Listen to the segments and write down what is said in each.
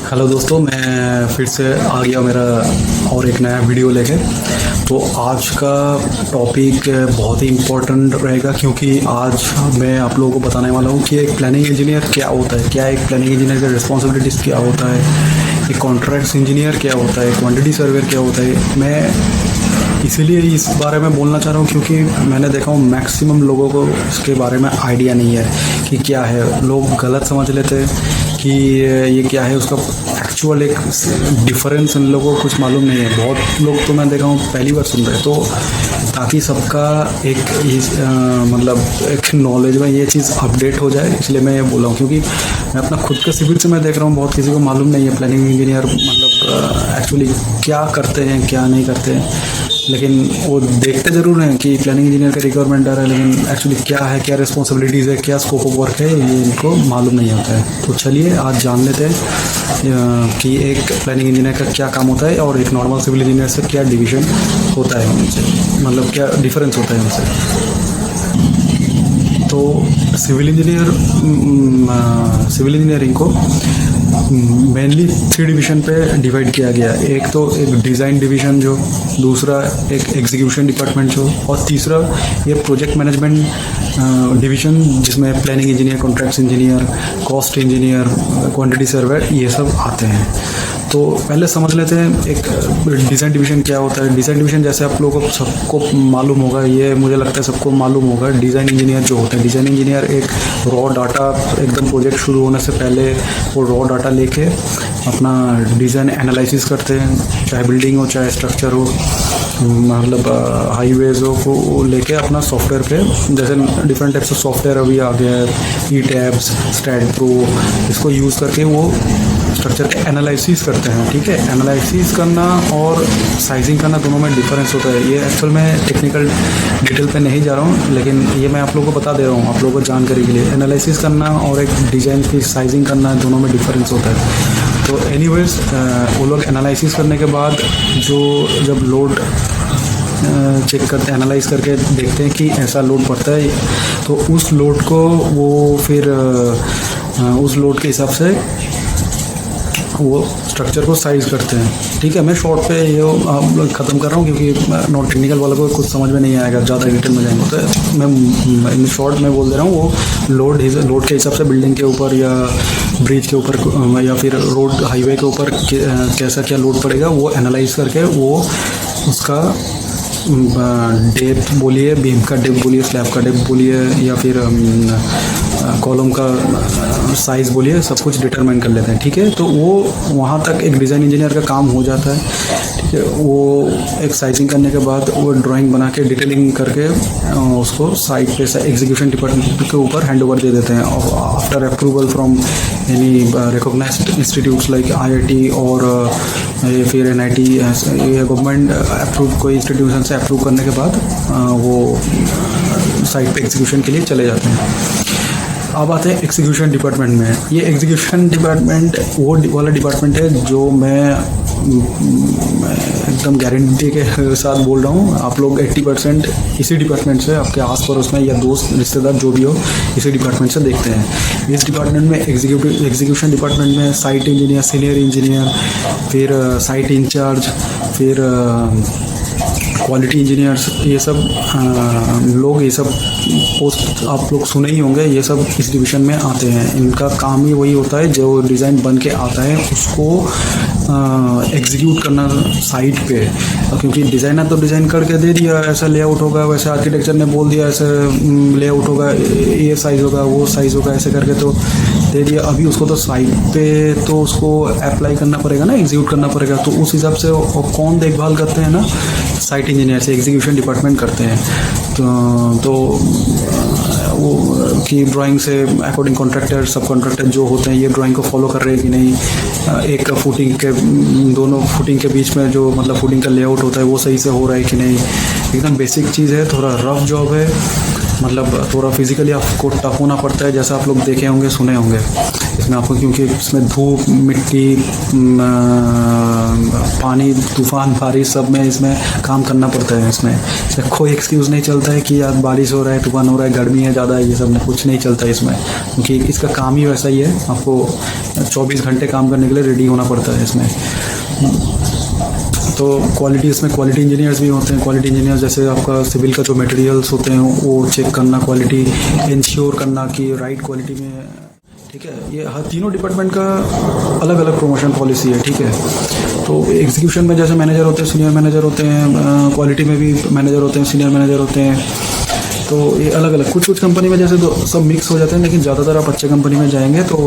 Hello दोस्तों, मैं फिर से आ गया मेरा और एक नया वीडियो लेके। तो आज का टॉपिक बहुत ही इम्पोर्टेंट रहेगा, क्योंकि आज मैं आप लोगों को बताने वाला हूँ कि एक प्लानिंग इंजीनियर क्या होता है, क्या एक प्लानिंग इंजीनियर का रिस्पॉन्सिबिलिटीज़ क्या होता है, एक कॉन्ट्रैक्ट्स इंजीनियर क्या होता है, क्वांटिटी सर्वेयर क्या होता है। मैं इसीलिए इस बारे में बोलना चाह रहा हूँ क्योंकि मैंने देखा हूँ मैक्सिमम लोगों को इसके बारे में आइडिया नहीं है कि क्या है। लोग गलत समझ लेते हैं कि ये क्या है, उसका एक्चुअल एक डिफरेंस इन लोगों को कुछ मालूम नहीं है। बहुत लोग तो मैं देखा हूँ पहली बार सुन रहे हैं। तो ताकि सबका एक मतलब एक नॉलेज में ये चीज़ अपडेट हो जाए, इसलिए मैं ये बोल रहा हूँ। क्योंकि मैं अपना खुद के शिविर से मैं देख रहा हूँ बहुत किसी को मालूम नहीं है प्लानिंग इंजीनियर मतलब एक्चुअली क्या करते हैं क्या नहीं करते हैं। लेकिन वो देखते ज़रूर हैं कि प्लानिंग इंजीनियर का रिक्वायरमेंट आ रहा है, लेकिन एक्चुअली क्या है, क्या रिस्पॉन्सिबिलिटीज़ है, क्या स्कोप ऑफ वर्क है, ये इनको मालूम नहीं होता है। तो चलिए आज जान लेते हैं कि एक प्लानिंग इंजीनियर का क्या काम होता है और एक नॉर्मल सिविल इंजीनियर से क्या डिवीज़न होता है उनसे, मतलब क्या डिफरेंस होता है उनसे। तो सिविल इंजीनियरिंग को मेनली 3 डिवीज़न पे डिवाइड किया गया। एक तो एक डिज़ाइन डिवीज़न जो, दूसरा एक एग्जीक्यूशन डिपार्टमेंट जो, और तीसरा ये प्रोजेक्ट मैनेजमेंट डिवीज़न जिसमें planning engineer, contracts engineer, cost engineer, quantity surveyor ये सब आते हैं। तो पहले समझ लेते हैं एक डिज़ाइन डिवीज़न क्या होता है। डिज़ाइन डिवीज़न जैसे आप लोगों को सबको मालूम होगा, ये मुझे लगता है सबको मालूम होगा। डिज़ाइन इंजीनियर जो होते हैं, डिज़ाइन इंजीनियर एक रॉ डाटा एकदम प्रोजेक्ट शुरू होने से पहले वो रॉ डाटा लेके अपना डिज़ाइन एनालिसिस करते हैं, चाहे बिल्डिंग हो चाहे स्ट्रक्चर हो, मतलब हाईवेज हो, को लेके अपना सॉफ्टवेयर पे, जैसे डिफरेंट टाइप्स ऑफ सॉफ्टवेयर अभी आ गया है, ई टैब्स, स्टैट प्रो, इसको यूज़ करके वो स्ट्रक्चर के एनालिसिस करते हैं। ठीक है, एनालिसिस करना और साइजिंग करना दोनों में डिफरेंस होता है। ये एक्चुअल में टेक्निकल डिटेल पे नहीं जा रहा हूँ, लेकिन ये मैं आप लोगों को बता दे रहा हूँ आप लोगों को जानकारी के लिए। एनालिसिस करना और एक डिज़ाइन की साइजिंग करना दोनों में डिफरेंस होता है। तो एनीवेज वो लोग एनालिसिस करने के बाद जब लोड चेक करते हैं, एनालाइज करके देखते हैं कि ऐसा लोड पड़ता है, तो उस लोड को वो फिर उस लोड के हिसाब से वो स्ट्रक्चर को साइज करते हैं। ठीक है, मैं शॉर्ट पे ये ख़त्म कर रहा हूँ क्योंकि नॉन टेक्निकल वालों को कुछ समझ में नहीं आएगा, ज़्यादा डिटेल में जाएंगे। तो मैं इन शॉर्ट में बोल दे रहा हूँ, वो लोड के हिसाब से बिल्डिंग के ऊपर या ब्रिज के ऊपर या फिर रोड हाईवे के ऊपर कैसा क्या लोड पड़ेगा वो एनालाइज करके वो उसका डेप्थ बोलिए, बीम का डेप्थ बोलिए, स्लैब का डेप्थ बोलिए, या फिर कॉलम का साइज़ बोलिए, सब कुछ डिटरमाइन कर लेते हैं। ठीक है, तो वो वहाँ तक एक डिज़ाइन इंजीनियर का काम हो जाता है। ठीक है, वो एक साइजिंग करने के बाद वो ड्राइंग बना के डिटेलिंग करके उसको साइट पे एग्जीक्यूशन डिपार्टमेंट के ऊपर हैंड ओवर दे देते हैं। After approval from any recognised institutes like IIT और फिर NIT, ये गवर्नमेंट अप्रूव कोई इंस्टीट्यूशन से अप्रूव करने के बाद वो साइट पे एग्जीक्यूशन के लिए चले जाते हैं। अब आते हैं एग्जीक्यूशन डिपार्टमेंट में। ये एग्जीक्यूशन डिपार्टमेंट वो वाला डिपार्टमेंट है जो मैं एकदम गारंटी के साथ बोल रहा हूँ, आप लोग 80% इसी डिपार्टमेंट से, आपके आस पड़ोस में या दोस्त रिश्तेदार जो भी हो, इसी डिपार्टमेंट से देखते हैं। इस डिपार्टमेंट में एग्जीक्यूशन डिपार्टमेंट में साइट इंजीनियर, सीनियर इंजीनियर, फिर साइट इंचार्ज, फिर क्वालिटी इंजीनियर्स, ये सब लोग, ये सब पोस्ट आप लोग सुने ही होंगे, ये सब इस डिवीज़न में आते हैं। इनका काम ही वही होता है, जो डिज़ाइन बन के आता है उसको एग्जीक्यूट करना साइट पे। क्योंकि डिज़ाइनर तो डिज़ाइन करके दे दिया, ऐसा लेआउट होगा, वैसे आर्किटेक्चर ने बोल दिया ऐसे लेआउट होगा, ये साइज़ होगा, वो साइज़ होगा, ऐसे करके तो दे दिया। अभी उसको तो साइट पे तो उसको अप्लाई करना पड़ेगा ना, एग्जीक्यूट करना पड़ेगा। तो उस हिसाब से कौन देखभाल करते हैं ना, साइट इंजीनियर से एग्जीक्यूशन डिपार्टमेंट करते हैं। तो वो कि ड्राइंग से अकॉर्डिंग कॉन्ट्रैक्टर, सब कॉन्ट्रैक्टर जो होते हैं ये ड्राइंग को फॉलो कर रहे हैं कि नहीं, एक फुटिंग के दोनों फुटिंग के बीच में जो मतलब फुटिंग का लेआउट होता है वो सही से हो रहा है कि नहीं। एकदम बेसिक चीज़ है, थोड़ा रफ जॉब है, मतलब थोड़ा फिजिकली आपको टफ होना पड़ता है, जैसा आप लोग देखे होंगे, सुने होंगे इसमें आपको, क्योंकि इसमें धूप, मिट्टी, पानी, तूफान, बारिश सब में इसमें काम करना पड़ता है। इसमें कोई एक्सक्यूज़ नहीं चलता है कि आज बारिश हो रहा है, तूफान हो रहा है, गर्मी है ज़्यादा है, ये सब कुछ नहीं चलता है इसमें, क्योंकि इसका काम ही वैसा ही है। आपको 24 घंटे काम करने के लिए रेडी होना पड़ता है इसमें। तो क्वालिटी, इसमें क्वालिटी इंजीनियर्स भी होते हैं। क्वालिटी इंजीनियर जैसे आपका सिविल का जो मटेरियल्स होते हैं वो चेक करना, क्वालिटी इंश्योर करना कि राइट क्वालिटी में, ठीक है। ये हर तीनों डिपार्टमेंट का अलग अलग प्रमोशन पॉलिसी है, ठीक है। तो एग्जीक्यूशन में जैसे मैनेजर होते हैं, सीनियर मैनेजर होते हैं, क्वालिटी में भी मैनेजर होते हैं, सीनियर मैनेजर होते हैं। तो ये अलग अलग, कुछ कंपनी में जैसे तो सब मिक्स हो जाते हैं, लेकिन ज़्यादातर आप अच्छे कंपनी में जाएंगे तो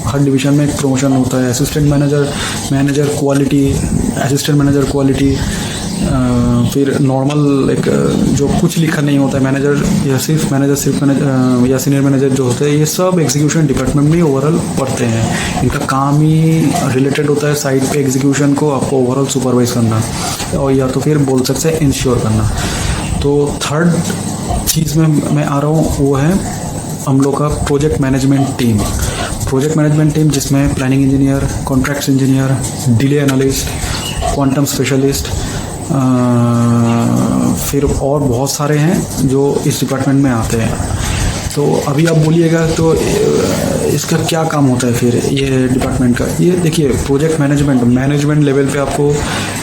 हर डिवीज़न में एक प्रमोशन होता है। Assistant manager, manager quality, assistant manager quality, फिर नॉर्मल एक जो कुछ लिखा नहीं होता है मैनेजर या सिर्फ मैनेजर या सीनियर मैनेजर जो होते हैं, ये सब एग्जीक्यूशन डिपार्टमेंट में ओवरऑल पढ़ते हैं। इनका काम ही रिलेटेड होता है साइड पे एग्जीक्यूशन को आपको ओवरऑल सुपरवाइज करना, और या तो फिर बोल सकते हैं इंश्योर करना। तो थर्ड चीज़ में मैं आ रहा हूँ वो है हम लोग का project management team. Project management team जिसमें planning engineer, contracts engineer, delay analyst, quantum specialist, फिर और बहुत सारे हैं जो इस डिपार्टमेंट में आते हैं। तो अभी आप बोलिएगा तो इसका क्या काम होता है फिर ये डिपार्टमेंट का। ये देखिए, प्रोजेक्ट मैनेजमेंट लेवल पे आपको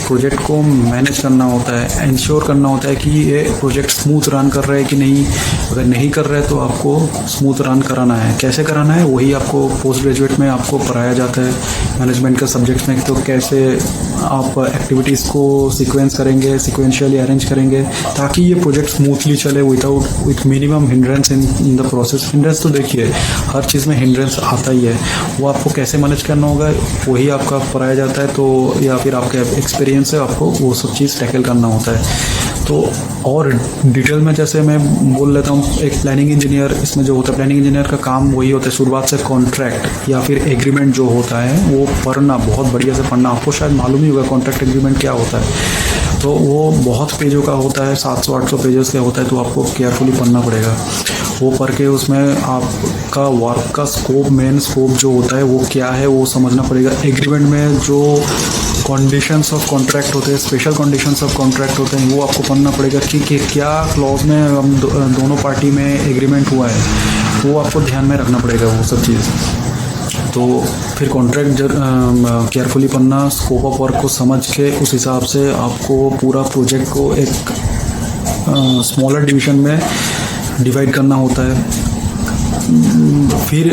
प्रोजेक्ट को मैनेज करना होता है, इंश्योर करना होता है कि ये प्रोजेक्ट स्मूथ रन कर रहा है कि नहीं। अगर नहीं कर रहा है तो आपको स्मूथ रन कराना है। कैसे कराना है वही आपको पोस्ट ग्रेजुएट में आपको पढ़ाया जाता है मैनेजमेंट के सब्जेक्ट्स में। तो कैसे आप एक्टिविटीज़ को सीक्वेंस करेंगे, सीक्वेंशियली अरेंज करेंगे ताकि ये प्रोजेक्ट स्मूथली चले with minimum hindrance in the process. Hindrance तो देखिए हर चीज़ में हिंड्रेंस आता ही है, वो आपको कैसे मैनेज करना होगा वही आपका पढ़ाया जाता है। तो या फिर आपके एक्सपीरियंस से आपको वो सब चीज़ टैकल करना होता है। तो और डिटेल में जैसे मैं बोल लेता हूँ, एक प्लानिंग इंजीनियर इसमें जो होता है, प्लानिंग इंजीनियर का काम वही होता है शुरुआत से कॉन्ट्रैक्ट या फिर एग्रीमेंट जो होता है वो पढ़ना, बहुत बढ़िया से पढ़ना। आपको शायद मालूम ही होगा कॉन्ट्रैक्ट एग्रीमेंट क्या होता है। तो वो बहुत पेजों का होता है, 700-800 पेजेस का होता है। तो आपको केयरफुली पढ़ना पड़ेगा। वो पढ़ के उसमें आपका वर्क का स्कोप, मेन स्कोप जो होता है वो क्या है वो समझना पड़ेगा। एग्रीमेंट में जो कंडीशंस ऑफ कॉन्ट्रैक्ट होते हैं, स्पेशल कंडीशंस ऑफ कॉन्ट्रैक्ट होते हैं, वो आपको पढ़ना पड़ेगा कि क्या क्लॉज में हम दोनों पार्टी में एग्रीमेंट हुआ है, वो आपको ध्यान में रखना पड़ेगा वो सब चीज़। तो फिर कॉन्ट्रैक्ट केयरफुली पढ़ना, स्कोप ऑफ वर्क को समझ के उस हिसाब से आपको पूरा प्रोजेक्ट को एक स्मॉलर डिवीज़न में डिवाइड करना होता है। फिर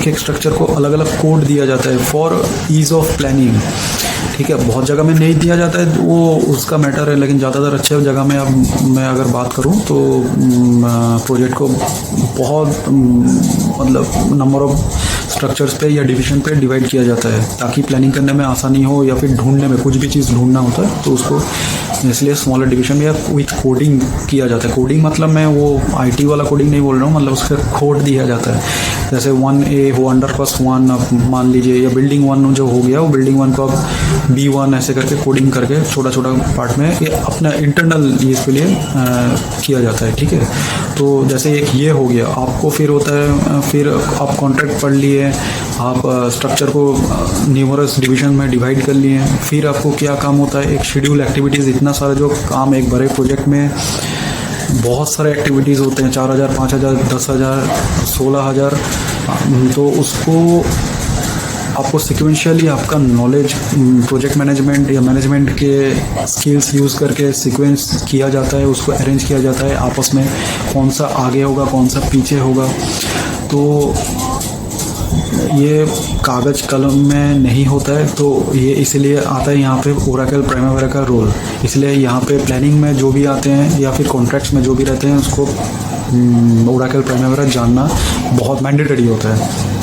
एक स्ट्रक्चर को अलग अलग कोड दिया जाता है फॉर ईज़ ऑफ प्लानिंग, ठीक है। बहुत जगह में नहीं दिया जाता है वो उसका मैटर है, लेकिन ज़्यादातर अच्छे जगह में अब मैं अगर बात करूं तो प्रोजेक्ट को बहुत मतलब नंबर ऑफ स्ट्रक्चर्स पे या डिवीजन पे डिवाइड किया जाता है ताकि प्लानिंग करने में आसानी हो, या फिर ढूंढने में कुछ भी चीज़ ढूंढना होता है तो उसको इसलिए स्मॉलर डिवीजन में या विथ कोडिंग किया जाता है। कोडिंग मतलब मैं वो आईटी वाला कोडिंग नहीं बोल रहा हूँ, मतलब उसका कोड दिया जाता है। जैसे 1A हो _1 आप मान लीजिए, या बिल्डिंग 1 जो हो गया वो बिल्डिंग 1 को आप B1 ऐसे करके कोडिंग करके छोटा छोटा पार्ट में ये अपना इंटरनल यूज़ के लिए किया जाता है, ठीक है। तो जैसे एक ये हो गया, आपको फिर होता है, फिर आप कॉन्ट्रैक्ट पढ़ लिए, आप स्ट्रक्चर को न्यूमरस डिवीजन में डिवाइड कर लिए। फिर आपको क्या काम होता है, एक शेड्यूल एक्टिविटीज़, इतना सारा जो काम एक बड़े प्रोजेक्ट में बहुत सारे एक्टिविटीज़ होते हैं, 4000, 5000, 10,000, 16,000। तो उसको आपको सिक्वेंशियली आपका नॉलेज प्रोजेक्ट मैनेजमेंट या मैनेजमेंट के स्किल्स यूज़ करके सीक्वेंस किया जाता है, उसको अरेंज किया जाता है आपस में, कौन सा आगे होगा कौन सा पीछे होगा। तो ये कागज़ कलम में नहीं होता है, तो ये इसलिए आता है यहाँ पे ओरेकल प्राइमेरा का रोल। इसलिए यहाँ पे प्लानिंग में जो भी आते हैं या फिर कॉन्ट्रैक्ट्स में जो भी रहते हैं उसको ओरेकल प्राइमेरा जानना बहुत मैंडेटरी होता है।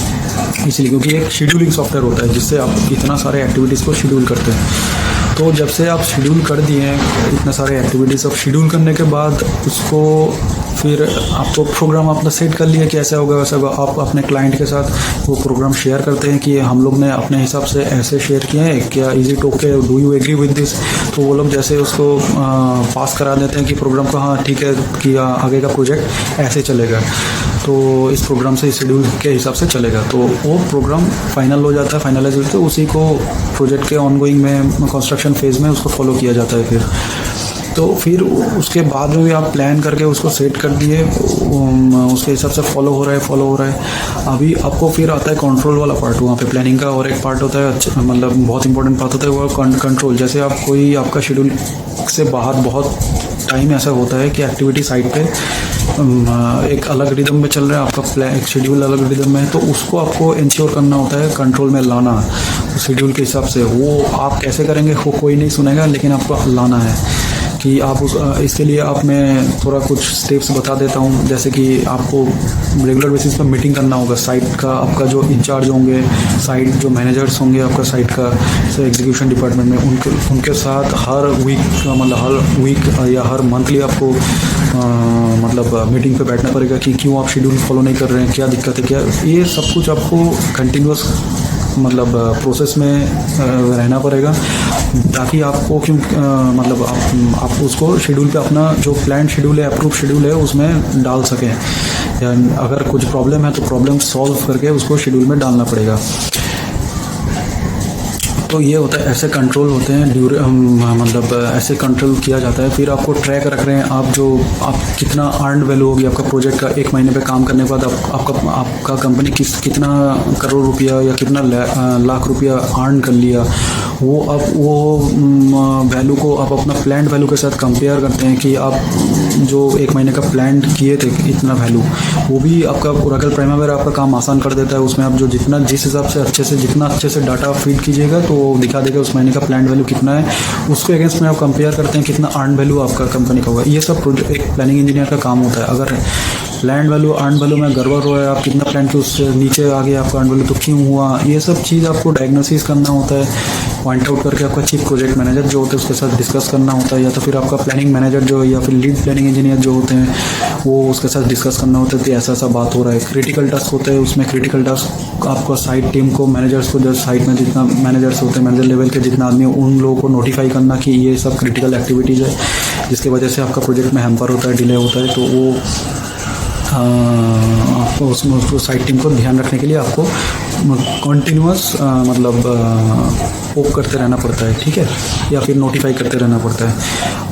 इसलिए क्योंकि एक शेड्यूलिंग सॉफ्टवेयर होता है जिससे आप इतना सारे एक्टिविटीज़ को शेड्यूल करते हैं। तो जब से आप शेड्यूल कर दिए हैं इतना सारे एक्टिविटीज़, अब शेड्यूल करने के बाद उसको फिर आपको प्रोग्राम अपना सेट कर लिया कि ऐसा होगा वैसा होगा। आप अपने क्लाइंट के साथ वो प्रोग्राम शेयर करते हैं कि हम लोग ने अपने हिसाब से ऐसे शेयर किए हैं, क्या is it okay, do you agree with this. तो वो लोग जैसे उसको पास करा देते हैं कि प्रोग्राम को हाँ ठीक है कि आगे का प्रोजेक्ट ऐसे चलेगा, तो इस प्रोग्राम से इस शेड्यूल के हिसाब से चलेगा। तो वो प्रोग्राम फाइनल हो जाता है, फाइनलाइज होता है, उसी को प्रोजेक्ट के ऑनगोइंग में कंस्ट्रक्शन फेज़ में उसको फॉलो किया जाता है फिर। तो फिर उसके बाद में भी आप प्लान करके उसको सेट कर दिए, उसके हिसाब से फॉलो हो रहा है। अभी आपको फिर आता है कंट्रोल वाला पार्ट वहाँ पे प्लानिंग का, और एक पार्ट होता है अच्छा, मतलब बहुत इंपॉर्टेंट पार्ट होता है वो कंट्रोल। जैसे आप कोई आपका शेड्यूल से बाहर बहुत टाइम ऐसा होता है कि एक्टिविटी साइट पे एक अलग रिदम में चल रहा है, आपका एक शेड्यूल अलग रिदम में है, तो उसको आपको इंश्योर करना होता है, कंट्रोल में लाना शेड्यूल के हिसाब से। वो आप कैसे करेंगे वो कोई नहीं सुनेगा, लेकिन आपको लाना है कि आप इसके लिए आप मैं थोड़ा कुछ स्टेप्स बता देता हूँ। जैसे कि आपको रेगुलर बेसिस पर मीटिंग करना होगा साइट का, आपका जो इंचार्ज होंगे, साइट जो मैनेजर्स होंगे आपका साइट का एग्जीक्यूशन डिपार्टमेंट में, उनके साथ हर वीक या हर मंथली आपको मतलब मीटिंग पे बैठना पड़ेगा कि क्यों आप शेड्यूल फॉलो नहीं कर रहे हैं, क्या दिक्कत है, क्या ये सब कुछ आपको कंटिन्यूस मतलब प्रोसेस में रहना पड़ेगा, ताकि आपको क्यों मतलब आप उसको शेड्यूल पे अपना जो प्लान शेड्यूल है, अप्रूव शेड्यूल है, उसमें डाल सकें। या अगर कुछ प्रॉब्लम है तो प्रॉब्लम सॉल्व करके उसको शेड्यूल में डालना पड़ेगा। तो ये होता है, ऐसे कंट्रोल होते हैं मतलब ऐसे कंट्रोल किया जाता है। फिर आपको ट्रैक रख रहे हैं आप कितना अर्न वैल्यू होगी आपका प्रोजेक्ट का, एक महीने पे काम करने के बाद आपका कंपनी कितना करोड़ रुपया या कितना लाख रुपया अर्न कर लिया, वो वैल्यू को आप अपना प्लान्ड वैल्यू के साथ कंपेयर करते हैं कि आप जो एक महीने का प्लान्ड किए थे इतना वैल्यू, वो भी आपका ओरेकल प्राइमवेरा आपका काम आसान कर देता है। उसमें आप जो जिस हिसाब से जितना अच्छे से डाटा फीड कीजिएगा तो दिखा देगा उस महीने का प्लान वैल्यू कितना है, उसको अगेंस्ट में आप कंपेयर करते हैं कितना अर्न वैल्यू आपका कंपनी का होगा। ये सब एक प्लानिंग इंजीनियर का काम होता है। अगर प्लान वैल्यू अर्न वैल्यू में गड़बड़ हो है, आप कितना प्लान के उससे नीचे आ गया आपका अर्न वैल्यू तो क्यों हुआ, ये सब चीज़ आपको डायग्नोसिस करना होता है, पॉइंट आउट करके आपका चीफ प्रोजेक्ट मैनेजर जो होते हैं उसके साथ डिस्कस करना होता है, या तो फिर आपका प्लानिंग मैनेजर जो या फिर लीड प्लानिंग इंजीनियर जो होते हैं वो उसके साथ डिस्कस करना होता है कि ऐसा बात हो रहा है। क्रिटिकल टास्क होते हैं, उसमें क्रिटिकल टास्क आपको साइट टीम को, मैनेजर्स को, जो साइट में जितना मैनेजर्स होते हैं, मैनेजर लेवल के जितना आदमी, उन लोगों को नोटिफाई करना कि ये सब क्रिटिकल एक्टिविटीज़ है जिसकी वजह से आपका प्रोजेक्ट में हैम्पर होता है, डिले होता है। तो वो आपको उसको साइट टीम को ध्यान रखने के लिए आपको कॉन्टिन्यूस मतलब पोक करते रहना पड़ता है, ठीक है, या फिर नोटिफाई करते रहना पड़ता है।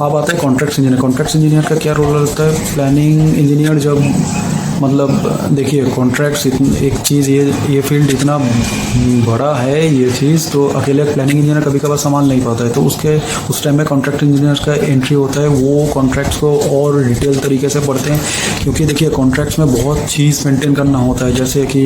अब आता है कॉन्ट्रैक्ट्स इंजीनियर। कॉन्ट्रैक्ट्स इंजीनियर का क्या रोल रहता है? प्लानिंग इंजीनियर जब मतलब देखिए कॉन्ट्रैक्ट्स एक चीज़, ये फील्ड इतना बड़ा है ये चीज़, तो अकेले प्लानिंग इंजीनियर कभी कभार संभाल नहीं पाता है। तो उस टाइम में कॉन्ट्रैक्ट इंजीनियर का एंट्री होता है, वो कॉन्ट्रैक्ट्स को और डिटेल तरीके से पढ़ते हैं, क्योंकि देखिए कॉन्ट्रैक्ट्स में बहुत चीज़ मेंटेन करना होता है। जैसे कि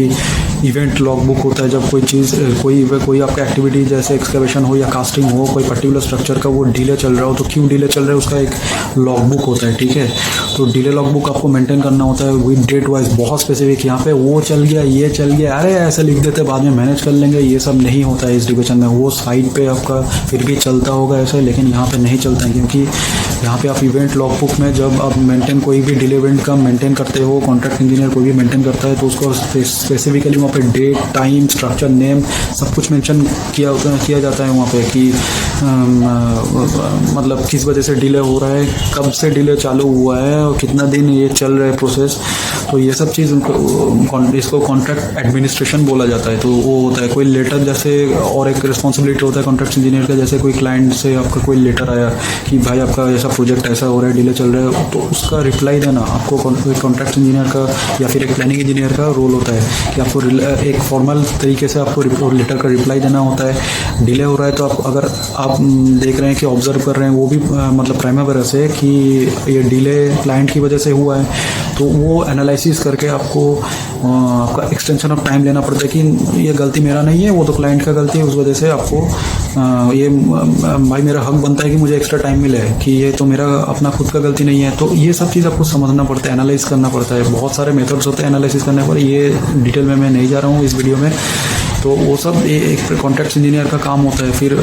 इवेंट लॉग बुक होता है, जब कोई चीज़ कोई आपका एक्टिविटी जैसे एक्सकवेशन हो या कास्टिंग हो, कोई पर्टिकुलर स्ट्रक्चर का वो डिले चल रहा हो तो क्यों डिले चल रहा है उसका एक लॉग बुक होता है, ठीक है। तो डिले लॉग बुक आपको मेंटेन करना होता है विद डेट वाइज, बहुत स्पेसिफिक। यहाँ पे वो चल गया, ये चल गया, अरे ऐसे लिख देते बाद में मैनेज कर लेंगे, ये सब नहीं होता है इस डिवीजन में। वो साइट पे आपका फिर भी चलता होगा ऐसे, लेकिन यहाँ पे नहीं चलता है, क्योंकि यहाँ पे आप इवेंट लॉग बुक में जब आप मेंटेन कोई भी डिले इवेंट का मेंटेन करते हो, कॉन्ट्रैक्ट इंजीनियर कोई भी मेंटेन करता है, तो उसको स्पेसिफिकली वहाँ पे डेट, टाइम, स्ट्रक्चर, नेम सब कुछ मेंशन किया जाता है वहाँ पे कि मतलब किस वजह से डिले हो रहा है, कब से डिले चालू हुआ है और कितना दिन ये चल रहा है प्रोसेस। तो ये सब चीज़ इसको कॉन्ट्रैक्ट एडमिनिस्ट्रेशन बोला जाता है। तो वो होता है कोई लेटर जैसे, और एक रिस्पॉन्सिबिलिटी होता है कॉन्ट्रैक्ट इंजीनियर का, जैसे कोई क्लाइंट से आपका कोई लेटर आया कि भाई आपका ऐसा प्रोजेक्ट ऐसा हो रहा है, डिले चल रहा है, तो उसका रिप्लाई देना आपको कॉन्ट्रैक्ट इंजीनियर का या फिर एक प्लानिंग इंजीनियर का रोल होता है कि आपको एक फॉर्मल तरीके से आपको लेटर का रिप्लाई देना होता है। डिले हो रहा है तो अगर आप देख रहे हैं कि ऑब्जर्व कर रहे हैं वो भी मतलब प्राइमवेरा से कि ये डिले क्लाइंट की वजह से हुआ है, तो वो एनालिसिस करके आपका एक्सटेंशन ऑफ टाइम लेना पड़ता है कि ये गलती मेरा नहीं है, वो तो क्लाइंट का गलती है, उस वजह से आपको ये भाई मेरा हक बनता है कि मुझे एक्स्ट्रा टाइम मिले, कि ये तो मेरा अपना खुद का गलती नहीं है। तो ये सब चीज़ आपको समझना पड़ता है, एनालाइज करना पड़ता है। बहुत सारे मेथड्स होते हैं एनालिसिस करने पर, ये डिटेल में मैं नहीं जा रहा हूँ इस वीडियो में। तो वो सब एक कॉन्ट्रैक्ट इंजीनियर का काम होता है। फिर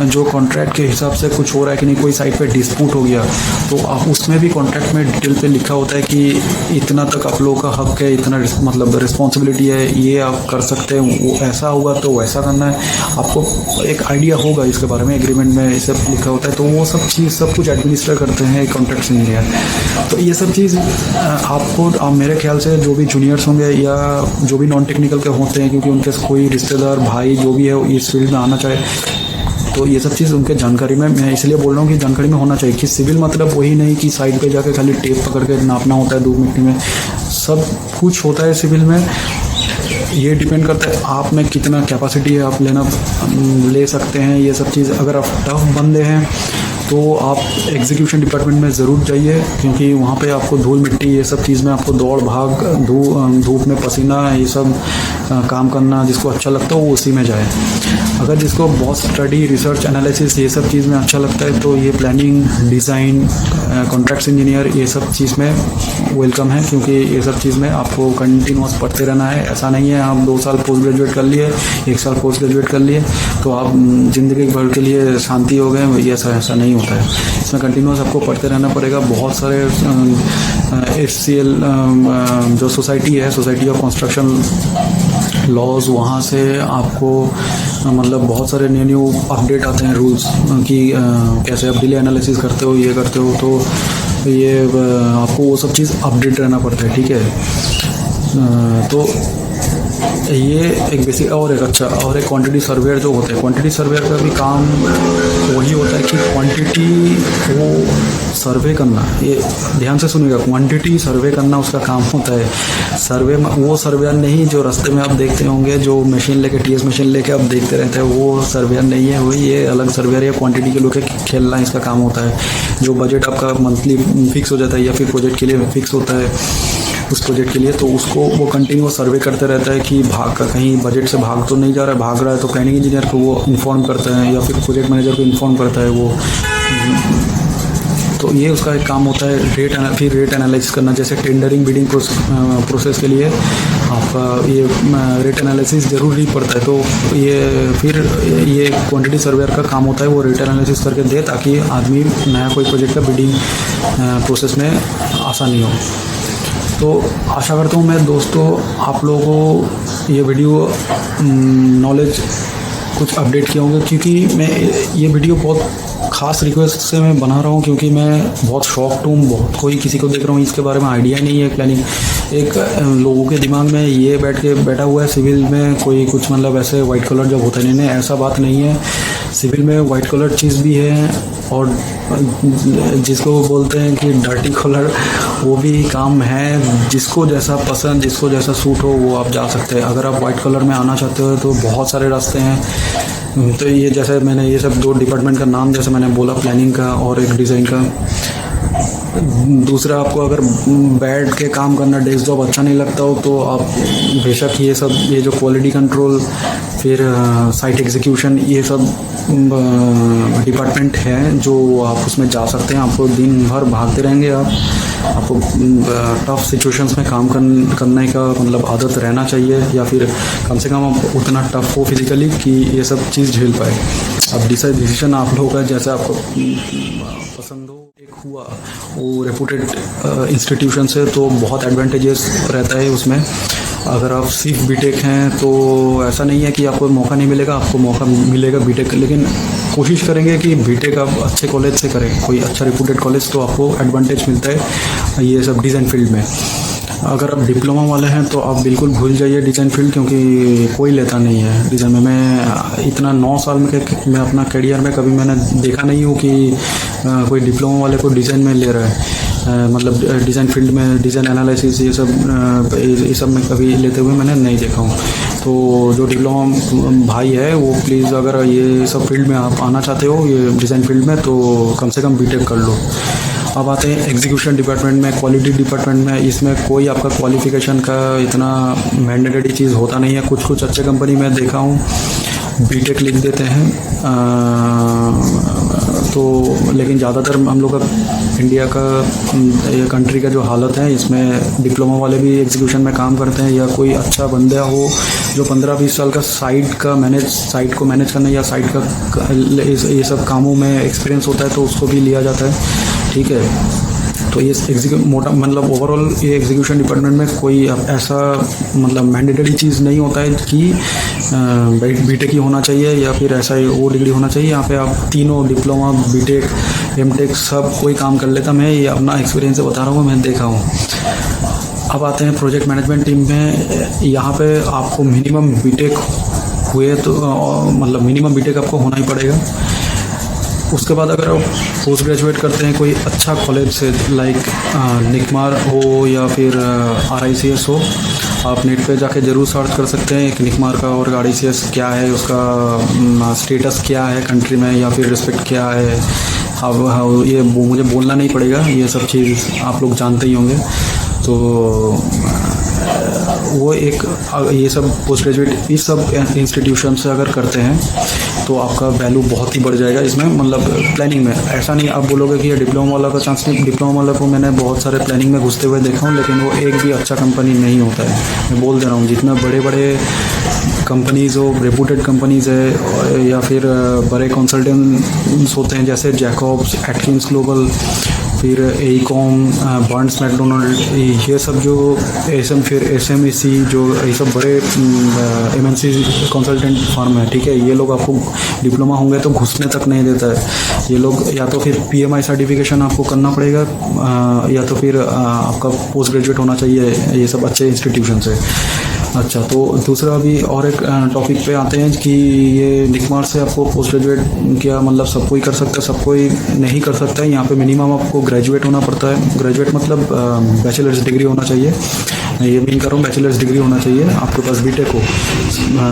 जो कॉन्ट्रैक्ट के हिसाब से कुछ हो रहा है कि नहीं, कोई साइट पे डिस्प्यूट हो गया तो आप उसमें भी कॉन्ट्रैक्ट में डिटेल पे लिखा होता है कि इतना तक आप लोगों का हक है, इतना मतलब रिस्पॉन्सिबिलिटी है, ये आप कर सकते हैं, वो ऐसा होगा तो वैसा करना है। आपको एक आइडिया होगा इसके बारे में, एग्रीमेंट में ये सब लिखा होता है। तो वो सब चीज़ सब कुछ एडमिनिस्टर करते हैं कॉन्ट्रैक्ट इंजीनियर। तो ये सब चीज़ आपको मेरे ख्याल से जो भी जूनियर्स होंगे या जो भी नॉन टेक्निकल के होते हैं, क्योंकि उनके कोई रिश्तेदार भाई जो भी है इस फील्ड में आना चाहे तो ये सब चीज़ उनके जानकारी में, मैं इसलिए बोल रहा हूँ कि जानकारी में होना चाहिए कि सिविल मतलब वही नहीं कि साइड पे जाके खाली टेप पकड़ के नापना होता है धूप मिट्टी में, सब कुछ होता है सिविल में। ये डिपेंड करता है आप में कितना कैपेसिटी है, आप ले सकते हैं ये सब चीज़। अगर आप टफ बंदे हैं तो आप एग्जीक्यूशन डिपार्टमेंट में ज़रूर जाइए, क्योंकि वहाँ पे आपको धूल मिट्टी ये सब चीज़ में आपको दौड़ भाग धूप में पसीना ये सब काम करना जिसको अच्छा लगता है वो उसी में जाए। अगर जिसको बहुत स्टडी रिसर्च एनालिसिस ये सब चीज़ में अच्छा लगता है तो ये प्लानिंग डिज़ाइन कॉन्ट्रैक्ट्स इंजीनियर ये सब चीज़ में वेलकम है, क्योंकि ये सब चीज़ में आपको कंटिन्यूस पढ़ते रहना है। ऐसा नहीं है आप 2 साल पोस्ट ग्रेजुएट कर लिए, 1 साल पोस्ट ग्रेजुएट कर लिए तो आप ज़िंदगी भर के लिए शांति हो गए, ये ऐसा नहीं होता है। इसमें कंटिन्यूस आपको पढ़ते रहना पड़ेगा। बहुत सारे HCL जो सोसाइटी है, सोसाइटी ऑफ कंस्ट्रक्शन लॉज, वहाँ से आपको मतलब बहुत सारे न्यू अपडेट आते हैं रूल्स कि कैसे आप डिले एनालिसिस करते हो, ये करते हो, तो ये आपको वो सब चीज़ अपडेट रहना पड़ता है, ठीक है। तो ये एक बेसिक और एक क्वांटिटी सर्वेयर जो होते हैं, क्वांटिटी सर्वेयर का भी काम वही होता है कि क्वांटिटी को सर्वे करना। ये ध्यान से सुनिएगा, क्वांटिटी सर्वे करना उसका काम होता है। सर्वे वो सर्वेयर नहीं जो रास्ते में आप देखते होंगे, जो मशीन लेके TS मशीन लेके आप देखते रहते हैं, वो सर्वेयर नहीं है, वही ये अलग सर्वेयर है। क्वांटिटी के लोग खेलना इसका काम होता है। जो बजट आपका मंथली फिक्स हो जाता है या फिर प्रोजेक्ट के लिए फिक्स होता है उस प्रोजेक्ट के लिए, तो उसको वो कंटिन्यू सर्वे करते रहता है कि कहीं बजट से भाग तो नहीं जा रहा है, भाग रहा है तो प्लानिंग इंजीनियर को वो इन्फॉर्म करता है या फिर प्रोजेक्ट मैनेजर को इन्फॉर्म करता है वो। तो ये उसका एक काम होता है। फिर रेट एनालिसिस करना, जैसे टेंडरिंग बिडिंग प्रोसेस के लिए आपका ये रेट एनालिसिस ज़रूरी पड़ता है। तो ये क्वांटिटी सर्वेयर का काम होता है, वो रेट एनालिसिस करके दे ताकि आदमी नया कोई प्रोजेक्ट का बिडिंग प्रोसेस में आसानी हो। तो आशा करता हूँ मैं दोस्तों आप लोगों को ये वीडियो नॉलेज कुछ अपडेट किया होंगे, क्योंकि मैं ये वीडियो बहुत ख़ास रिक्वेस्ट से मैं बना रहा हूँ, क्योंकि मैं बहुत शॉक्ड हूँ। बहुत कोई किसी को देख रहा हूँ इसके बारे में आइडिया ही नहीं है प्लानिंग। एक लोगों के दिमाग में ये बैठा हुआ है सिविल में कोई कुछ मतलब ऐसे वाइट कलर जॉब होता नहीं, ऐसा बात नहीं है। सिविल में वाइट कलर चीज़ भी है और जिसको वो बोलते हैं कि डर्टी कलर वो भी काम है। जिसको जैसा पसंद, जिसको जैसा सूट हो वो आप जा सकते हैं। अगर आप वाइट कलर में आना चाहते हो तो बहुत सारे रास्ते हैं। तो ये जैसे मैंने ये सब 2 डिपार्टमेंट का नाम जैसे मैंने बोला, प्लानिंग का और एक डिज़ाइन का। दूसरा, आपको अगर बैठ के काम करना डेस्क जॉब अच्छा नहीं लगता हो तो आप बेशक ये जो क्वालिटी कंट्रोल फिर साइट एग्जीक्यूशन ये सब डिपार्टमेंट है जो आप उसमें जा सकते हैं। आपको दिन भर भागते रहेंगे, आपको टफ सिचुएशंस में काम करने का मतलब आदत रहना चाहिए, या फिर कम से कम आप उतना टफ हो फिजिकली कि ये सब चीज़ झेल पाए। अब डिसीजन आप लोगों का जैसे आपको पसंद हो। एक हुआ वो रेपुटेड इंस्टीट्यूशन से तो बहुत एडवांटेजेस रहता है उसमें। अगर आप सिर्फ बीटेक हैं तो ऐसा नहीं है कि आपको मौका नहीं मिलेगा, आपको मौका मिलेगा बीटेक, लेकिन कोशिश करेंगे कि बीटेक आप अच्छे कॉलेज से करें, कोई अच्छा रेपुटेड कॉलेज, तो आपको एडवांटेज मिलता है ये सब डिज़ाइन फील्ड में। अगर आप डिप्लोमा वाले हैं तो आप बिल्कुल भूल जाइए डिज़ाइन फील्ड, क्योंकि कोई लेता नहीं है डिज़ाइन में। मैं इतना 9 साल में मैं अपना करियर में कभी मैंने देखा नहीं हूँ कि कोई डिप्लोमा वाले को डिज़ाइन में ले रहा है, मतलब डिज़ाइन फील्ड में डिज़ाइन एनालिसिस ये सब में कभी लेते हुए मैंने नहीं देखा हूँ। तो जो डिप्लोमा भाई है वो प्लीज़ अगर ये सब फील्ड में आप आना चाहते हो ये डिज़ाइन फील्ड में तो कम से कम बीटेक कर लो। अब आते हैं एग्जीक्यूशन डिपार्टमेंट में, क्वालिटी डिपार्टमेंट में। इसमें कोई आपका क्वालिफ़िकेशन का इतना मैंडेटरी चीज़ होता नहीं है। कुछ अच्छे कंपनी में देखा हूँ बीटेक लिख देते हैं, तो लेकिन ज़्यादातर हम लोग का इंडिया का ये कंट्री का जो हालत है इसमें डिप्लोमा वाले भी एग्जीक्यूशन में काम करते हैं, या कोई अच्छा बंदा हो जो 15-20 साल का साइट को मैनेज करना या साइट का ये सब कामों में एक्सपीरियंस होता है तो उसको भी लिया जाता है, ठीक है। तो ये मोटा मतलब ओवरऑल ये एग्जीक्यूशन डिपार्टमेंट में कोई ऐसा मतलब मैंडेटरी चीज़ नहीं होता है कि बीटेक ही होना चाहिए या फिर ऐसा वो डिग्री होना चाहिए। यहाँ पे आप तीनों डिप्लोमा, बीटेक, एमटेक सब कोई काम कर लेता। मैं ये अपना एक्सपीरियंस से बता रहा हूँ, मैं देखा हूँ। अब आते हैं प्रोजेक्ट मैनेजमेंट टीम में। यहाँ पे आपको मिनिमम बीटेक हुए तो मतलब मिनिमम बीटेक आपको होना ही पड़ेगा। उसके बाद अगर आप पोस्ट ग्रेजुएट करते हैं कोई अच्छा कॉलेज से, लाइक निकमार हो या फिर RICS हो, आप नेट पे जाके ज़रूर सर्च कर सकते हैं एक निकमार का और RICS क्या है, उसका स्टेटस क्या है कंट्री में या फिर रिस्पेक्ट क्या है। अब ये मुझे बोलना नहीं पड़ेगा, ये सब चीज़ आप लोग जानते ही होंगे। तो वो एक ये सब पोस्ट ग्रेजुएट इस सब इंस्टीट्यूशन से अगर करते हैं तो आपका वैल्यू बहुत ही बढ़ जाएगा इसमें, मतलब प्लानिंग में। ऐसा नहीं आप बोलोगे कि ये डिप्लोमा वाला का चांस नहीं, डिप्लोमा वाला को मैंने बहुत सारे प्लानिंग में घुसते हुए देखा हूँ, लेकिन वो एक भी अच्छा कंपनी नहीं होता है। मैं बोल दे रहा हूँ, जितना बड़े बड़े कंपनीज़ हो, रेपूटेड कंपनीज़ है या फिर बड़े कंसल्टेंट्स होते हैं जैसे जैकॉब्स, एटकिंस ग्लोबल, फिर एईकॉम, बर्न्स मैकडोनल्ड, ये सब जो फिर SMEC, जो ये सब बड़े MNC कंसल्टेंट फर्म है, ठीक है। ये लोग आपको डिप्लोमा होंगे तो घुसने तक नहीं देता है। ये लोग या तो फिर PMI सर्टिफिकेशन आपको करना पड़ेगा या तो फिर आपका पोस्ट ग्रेजुएट होना चाहिए ये सब अच्छे इंस्टीट्यूशन से। अच्छा, तो दूसरा अभी और एक टॉपिक पे आते हैं कि ये निकमार से आपको पोस्ट ग्रेजुएट क्या मतलब सब कोई कर सकता है, सब कोई नहीं कर सकता है। यहाँ पे मिनिमम आपको ग्रेजुएट होना पड़ता है। ग्रेजुएट मतलब बैचलर्स डिग्री होना चाहिए, ये मीन कर रहा हूँ, बैचलर्स डिग्री होना चाहिए आपके पास, बीटेक हो।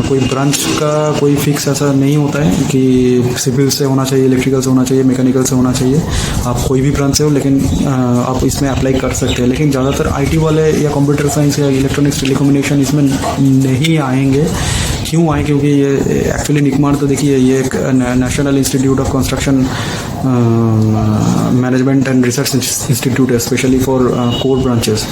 कोई ब्रांच का कोई फिक्स ऐसा नहीं होता है कि सिविल से होना चाहिए, इलेक्ट्रिकल से होना चाहिए, मैकेनिकल से होना चाहिए। आप कोई भी ब्रांच से हो, लेकिन आप इसमें अप्लाई कर सकते हैं। लेकिन ज़्यादातर IT वाले या कंप्यूटर साइंस या इलेक्ट्रॉनिक्स टेलीकम्युनिकेशन इसमें नहीं आएंगे। क्यों आए? क्योंकि ये एक्चुअली निकमार तो देखिए ये एक national institute of construction management and research institute है, specially for core branches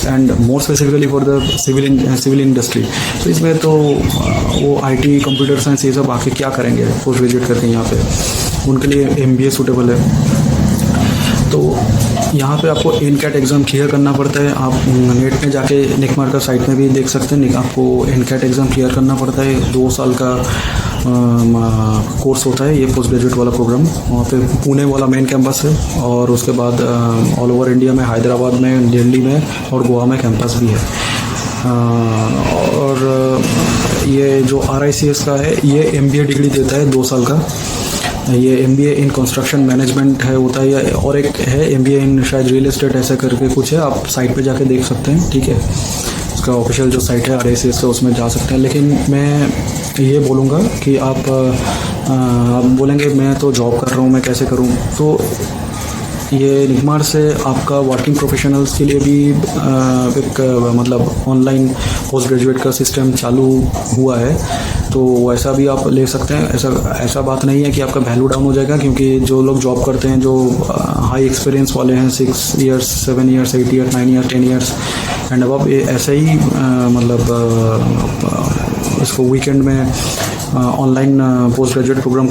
and more specifically for the civil industry. तो इसमें तो वो IT कंप्यूटर साइंस ये सब आके क्या करेंगे पोस्ट ग्रेजुएट करके यहाँ पे, उनके लिए MBA सूटेबल है। तो यहाँ पे आपको NCAT एग्ज़ाम क्लियर करना पड़ता है। आप नेट में जाके निकमार का साइट में भी देख सकते हैं, आपको NCAT एग्ज़ाम क्लियर करना पड़ता है। 2 साल का कोर्स होता है ये पोस्ट ग्रेजुएट वाला प्रोग्राम। वहाँ पे पुणे वाला मेन कैंपस है और उसके बाद ऑल ओवर इंडिया में हैदराबाद में, दिल्ली में और गोवा में कैंपस भी है। और ये जो RICS का है ये MBA डिग्री देता है 2 साल का। ये MBA इन कंस्ट्रक्शन मैनेजमेंट है होता है, या और एक है MBA इन शायद रियल एस्टेट ऐसा करके कुछ है, आप साइट पे जाके देख सकते हैं, ठीक है। उसका ऑफिशियल जो साइट है RICS का उसमें जा सकते हैं। लेकिन मैं ये बोलूँगा कि आप बोलेंगे मैं तो जॉब कर रहा हूँ, मैं कैसे करूँ? तो ये निकमार से आपका वर्किंग प्रोफेशनल्स के लिए भी एक मतलब ऑनलाइन पोस्ट ग्रेजुएट का सिस्टम चालू हुआ है, तो वैसा भी आप ले सकते हैं। ऐसा बात नहीं है कि आपका वैल्यू डाउन हो जाएगा, क्योंकि जो लोग जॉब करते हैं जो हाई एक्सपीरियंस वाले हैं 6 years 7 years 8 years 9 years 10 years and अब ऐसे ही मतलब इसको वीकेंड में ऑनलाइन पोस्ट ग्रेजुएट प्रोग्राम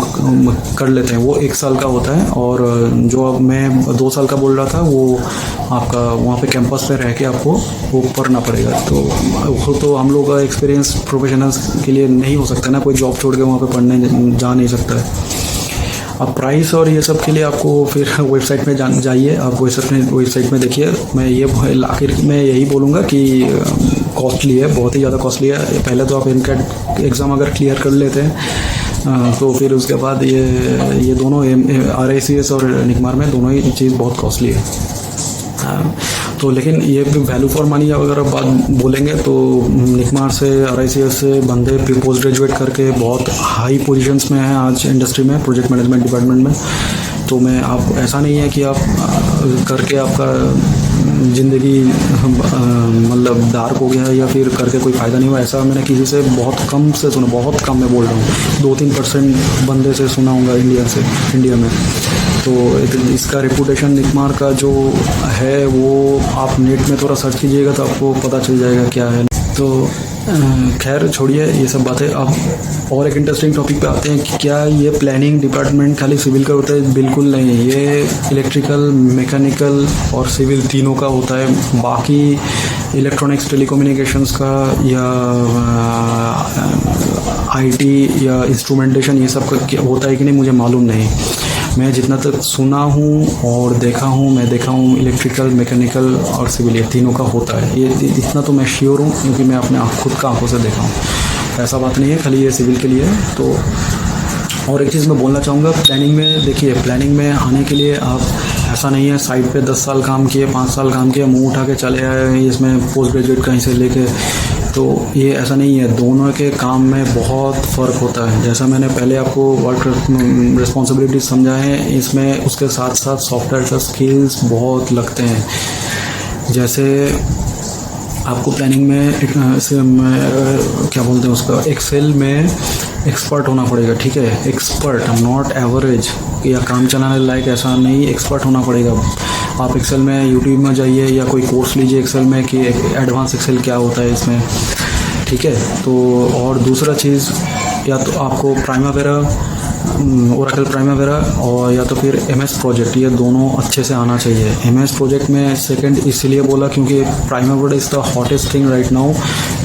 कर लेते हैं। वो 1 साल का होता है, और जो अब मैं 2 साल का बोल रहा था वो आपका वहाँ पे कैंपस पे रह के आपको वो पढ़ना पड़ेगा। तो हम लोग का एक्सपीरियंस प्रोफेशनल्स के लिए नहीं हो सकता ना, कोई जॉब छोड़ के वहाँ पे पढ़ने जा नहीं सकता है। अब प्राइस और ये सब के लिए आपको फिर वेबसाइट में जाइए, आप वेबसाइट में देखिए। आखिर मैं यही बोलूँगा कि कॉस्टली है, बहुत ही ज़्यादा कॉस्टली है। पहले तो आप NCAT एग्ज़ाम अगर क्लियर कर लेते हैं तो फिर उसके बाद ये दोनों RICS और निकमार में दोनों ही चीज़ बहुत कॉस्टली है। तो लेकिन ये वैल्यू फॉर मनी अगर आप बात बोलेंगे तो निकमार से RICS से बंदे पोस्ट ग्रेजुएट करके बहुत हाई पोजीशंस में हैं आज इंडस्ट्री में, प्रोजेक्ट मैनेजमेंट डिपार्टमेंट में। तो मैं आप ऐसा नहीं है कि आप करके आपका ज़िंदगी मतलब डार्क हो गया या फिर करके कोई फ़ायदा नहीं हुआ, ऐसा मैंने किसी से बहुत कम से सुना, बहुत कम मैं बोल रहा हूँ, 2-3% बंदे से सुना होगा इंडिया में। तो इसका रेपुटेशन निकमार का जो है वो आप नेट में थोड़ा सर्च कीजिएगा तो आपको पता चल जाएगा क्या है। तो खैर छोड़िए ये सब बातें, अब और एक इंटरेस्टिंग टॉपिक पे आते हैं कि क्या ये प्लानिंग डिपार्टमेंट खाली सिविल का होता है? बिल्कुल नहीं, ये इलेक्ट्रिकल, मैकेनिकल और सिविल तीनों का होता है। बाकी इलेक्ट्रॉनिक्स टेलीकम्युनिकेशंस का या IT या इंस्ट्रूमेंटेशन ये सब का होता है कि नहीं मुझे मालूम नहीं। मैं जितना तक सुना हूँ और देखा हूँ इलेक्ट्रिकल, मैकेनिकल और सिविल ये तीनों का होता है। ये इतना तो मैं श्योर हूँ क्योंकि मैं अपने खुद का आंखों से देखा हूँ। ऐसा बात नहीं है, खाली ये सिविल के लिए है। तो और एक चीज़ मैं बोलना चाहूँगा, प्लानिंग में देखिए, प्लानिंग में आने के लिए आप ऐसा नहीं है साइड पे 10 साल काम किए, 5 साल काम किए, मुंह उठा के चले आए इसमें पोस्ट ग्रेजुएट कहीं से लेके, तो ये ऐसा नहीं है। दोनों के काम में बहुत फ़र्क होता है। जैसा मैंने पहले आपको वर्क रिस्पॉन्सिबिलिटीज समझाए हैं, इसमें उसके साथ साथ सॉफ्टवेयर का स्किल्स बहुत लगते हैं। जैसे आपको प्लानिंग में क्या बोलते हैं उसका, एक्सेल में एक्सपर्ट होना पड़ेगा, ठीक है, एक्सपर्ट, नॉट एवरेज या काम चलाने लायक ऐसा नहीं, एक्सपर्ट होना पड़ेगा। आप एक्सेल में यूट्यूब में जाइए या कोई कोर्स लीजिए एक्सेल में कि एडवांस एक्सेल क्या होता है इसमें, ठीक है। तो और दूसरा चीज़, या तो आपको प्राइमावेरा, ओरेकल प्राइमावेरा और या तो फिर एमएस प्रोजेक्ट, ये दोनों अच्छे से आना चाहिए। एमएस प्रोजेक्ट में सेकंड इसलिए बोला क्योंकि Primavera is the hottest thing right now,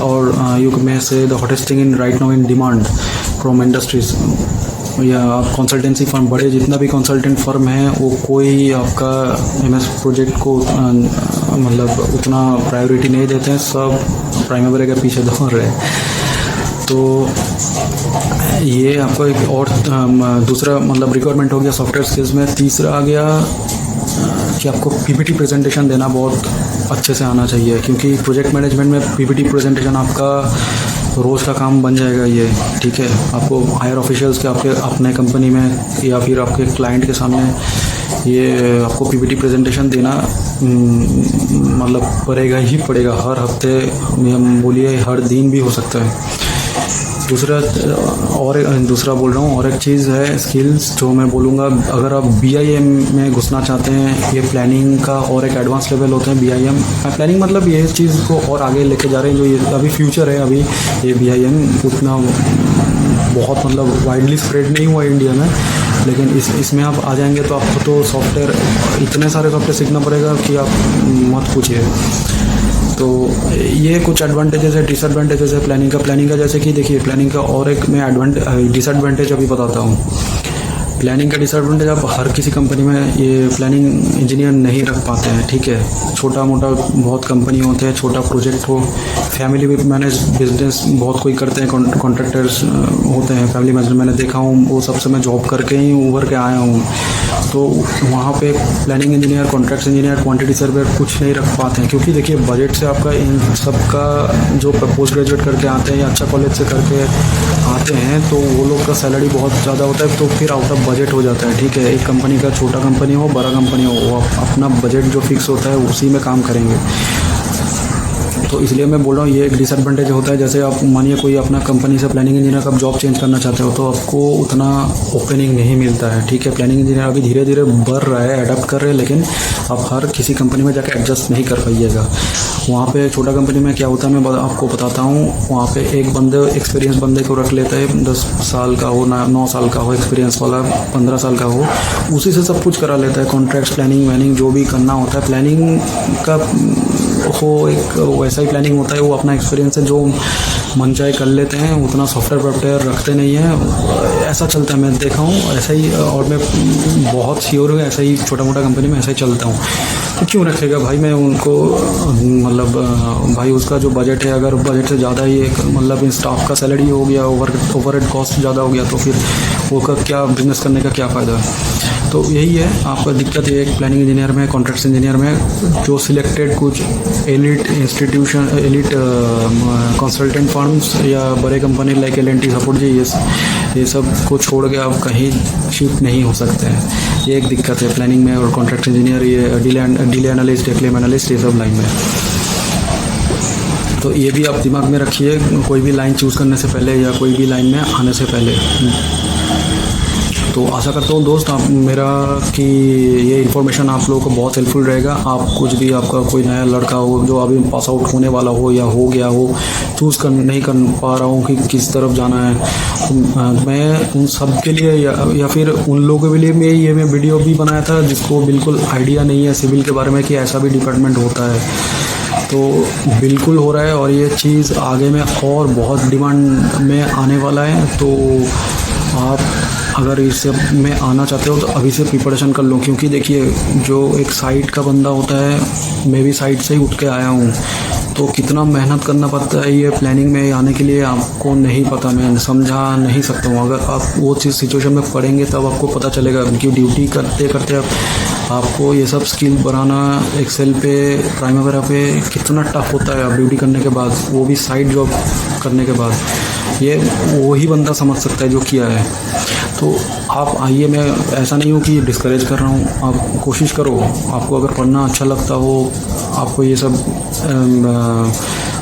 और you may say the hottest thing in right now in demand from industries या कंसल्टेंसी फर्म। बड़े जितना भी कंसल्टेंट फर्म है वो कोई आपका एमएस प्रोजेक्ट को मतलब उतना प्रायोरिटी नहीं देते हैं, सब प्राइमावेरा के पीछे दौड़ रहे हैं। तो ये आपको एक और दूसरा मतलब रिक्वायरमेंट हो गया सॉफ्टवेयर स्किल्स में। तीसरा आ गया कि आपको पीपीटी प्रेजेंटेशन देना बहुत अच्छे से आना चाहिए, क्योंकि प्रोजेक्ट मैनेजमेंट में पीपीटी प्रेजेंटेशन आपका रोज़ का काम बन जाएगा ये, ठीक है। आपको हायर ऑफिशियल्स के आपके अपने कंपनी में या फिर आपके क्लाइंट के सामने ये आपको पीपीटी प्रेजेंटेशन देना मतलब पड़ेगा ही पड़ेगा, हर हफ्ते हम बोलिए हर दिन भी हो सकता है। दूसरा बोल रहा हूँ, और एक चीज़ है स्किल्स जो मैं बोलूँगा, अगर आप बीआईएम में घुसना चाहते हैं, ये प्लानिंग का और एक एडवांस लेवल होता है बीआईएम। प्लानिंग मतलब ये चीज़ को और आगे लेके जा रहे हैं, जो ये अभी फ्यूचर है, अभी ये बीआईएम उतना बहुत मतलब वाइडली स्प्रेड नहीं हुआ इंडिया में, लेकिन इसमें आप आ जाएंगे तो आपको तो सॉफ्टवेयर, इतने सारे सॉफ्टवेयर सीखना पड़ेगा कि आप मत पूछिए। तो ये कुछ एडवांटेजेस है, डिसएडवांटेजेस है प्लानिंग का। जैसे कि देखिए, प्लानिंग का और एक मैं डिसएडवांटेज अभी बताता हूँ। प्लानिंग का डिसएडवांटेज, आप हर किसी कंपनी में ये प्लानिंग इंजीनियर नहीं रख पाते हैं, ठीक है। छोटा मोटा बहुत कंपनी होते हैं, छोटा प्रोजेक्ट हो, फैमिली मैनेज बिजनेस बहुत कोई करते हैं, कॉन्ट्रैक्टर्स होते हैं फैमिली मैनेज, मैंने देखा हूँ, वो सबसे मैं जॉब करके ही उभर के आया हूँ। तो वहाँ पे planning engineer, contract engineer, quantity surveyor कुछ नहीं रख पाते हैं, क्योंकि देखिए बजट से आपका इन सबका जो पोस्ट ग्रेजुएट करके आते हैं या अच्छा कॉलेज से करके आते हैं, तो वो लोग का सैलरी बहुत ज़्यादा होता है, तो फिर आउट ऑफ बजट हो जाता है, ठीक है। एक कंपनी का, छोटा कंपनी हो बड़ा कंपनी हो, वो अपना बजट जो फिक्स होता है उसी में काम करेंगे। तो इसलिए मैं बोल रहा हूँ ये एक डिसएडवांटेज होता है। जैसे आप मानिए कोई अपना कंपनी से प्लानिंग इंजीनियर का जॉब चेंज करना चाहते हो, तो आपको उतना ओपनिंग नहीं मिलता है, ठीक है। प्लानिंग इंजीनियर अभी धीरे धीरे बढ़ रहा है, अडॉप्ट कर रहे हैं, लेकिन आप हर किसी कंपनी में जाकर एडजस्ट नहीं कर पाइएगा। वहाँ पे छोटा कंपनी में क्या होता है मैं आपको बताता हूँ। वहाँ पे एक बंदे, एक्सपीरियंस बंदे को रख लेता है, 10 साल का हो, 9 साल का हो एक्सपीरियंस वाला, 15 साल का हो, उसी से सब कुछ करा लेता है, कॉन्ट्रैक्ट, प्लानिंग वैनिंग जो भी करना होता है। प्लानिंग का हो एक वैसा ही प्लानिंग होता है, वो अपना एक्सपीरियंस है, जो मन चाहे कर लेते हैं, उतना सॉफ्टवेयर रखते नहीं हैं, ऐसा चलता है। मैं देखा हूँ ऐसा ही, और मैं बहुत श्योर हूँ ऐसा ही छोटा मोटा कंपनी में ऐसा ही चलता हूँ। तो क्यों रखेगा भाई, मैं उनको मतलब भाई उसका जो बजट है, अगर बजट से ज़्यादा ही मतलब स्टाफ का सैलरी हो गया, ओवरहेड कॉस्ट ज़्यादा हो गया, तो फिर वो का क्या बिजनेस करने का क्या फ़ायदा है। तो यही है आपका दिक्कत, ये एक प्लानिंग इंजीनियर में, कॉन्ट्रैक्ट इंजीनियर में, जो सिलेक्टेड कुछ elite institution, elite consultant firms या बड़े कंपनी लाइक L&T सपोर्ट जी, ये सब को छोड़ के आप कहीं शिफ्ट नहीं हो सकते हैं। ये एक दिक्कत है प्लानिंग में और कॉन्ट्रैक्ट इंजीनियर, ये डीले एनालिस्ट, क्लेम एनालिस्ट, ये सब लाइन में। तो ये भी आप दिमाग में रखिए कोई भी लाइन चूज़ करने से पहले या कोई भी लाइन में आने से पहले। तो आशा करता हूँ दोस्त आप मेरा कि ये इन्फॉर्मेशन आप लोगों को बहुत हेल्पफुल रहेगा। आप कुछ भी, आपका कोई नया लड़का हो जो अभी पास आउट होने वाला हो या हो गया हो, चूज़ नहीं कर पा रहा हूँ कि किस तरफ जाना है, तो मैं उन सब के लिए या फिर उन लोगों के लिए मैं वीडियो भी बनाया था जिसको बिल्कुल आइडिया नहीं है सिविल के बारे में कि ऐसा भी डिपार्टमेंट होता है। तो बिल्कुल हो रहा है और ये चीज़ आगे में और बहुत डिमांड में आने वाला है। तो आप अगर इस में आना चाहते हो तो अभी से प्रिपरेशन कर लो, क्योंकि देखिए जो एक साइट का बंदा होता है, मैं भी साइट से ही उठ के आया हूँ, तो कितना मेहनत करना पड़ता है ये प्लानिंग में आने के लिए आपको नहीं पता, मैं समझा नहीं सकता हूँ। अगर आप वो चीज़ सिचुएशन में पढ़ेंगे तब आपको पता चलेगा कि ड्यूटी करते करते आपको ये सब स्किल बनाना एक्सेल पे, प्राइमवेरा पे कितना टफ होता है। आप ड्यूटी करने के बाद, वो भी साइड जॉब करने के बाद, ये वही बंदा समझ सकता है जो किया है। तो आप आइए, मैं ऐसा नहीं हूँ कि डिस्करेज कर रहा हूँ, आप कोशिश करो। आपको अगर पढ़ना अच्छा लगता हो, आपको ये सब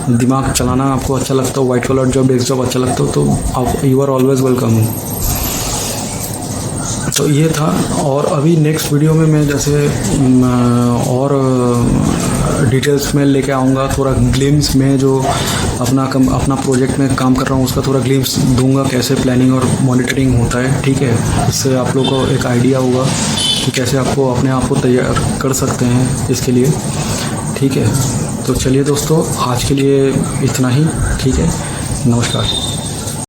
दिमाग चलाना आपको अच्छा लगता हो, white collar job, desk job अच्छा लगता हो, तो आप यू आर ऑलवेज वेलकम। तो ये था। और अभी नेक्स्ट वीडियो में मैं जैसे और डिटेल्स में लेके आऊँगा, थोड़ा ग्लिम्स में जो अपना प्रोजेक्ट में काम कर रहा हूँ उसका थोड़ा ग्लिम्स दूंगा, कैसे प्लानिंग और मॉनिटरिंग होता है, ठीक है। इससे आप लोगों को एक आइडिया होगा कि कैसे आपको अपने आप को तैयार कर सकते हैं इसके लिए, ठीक है। तो चलिए दोस्तों, आज के लिए इतना ही, ठीक है। नमस्कार।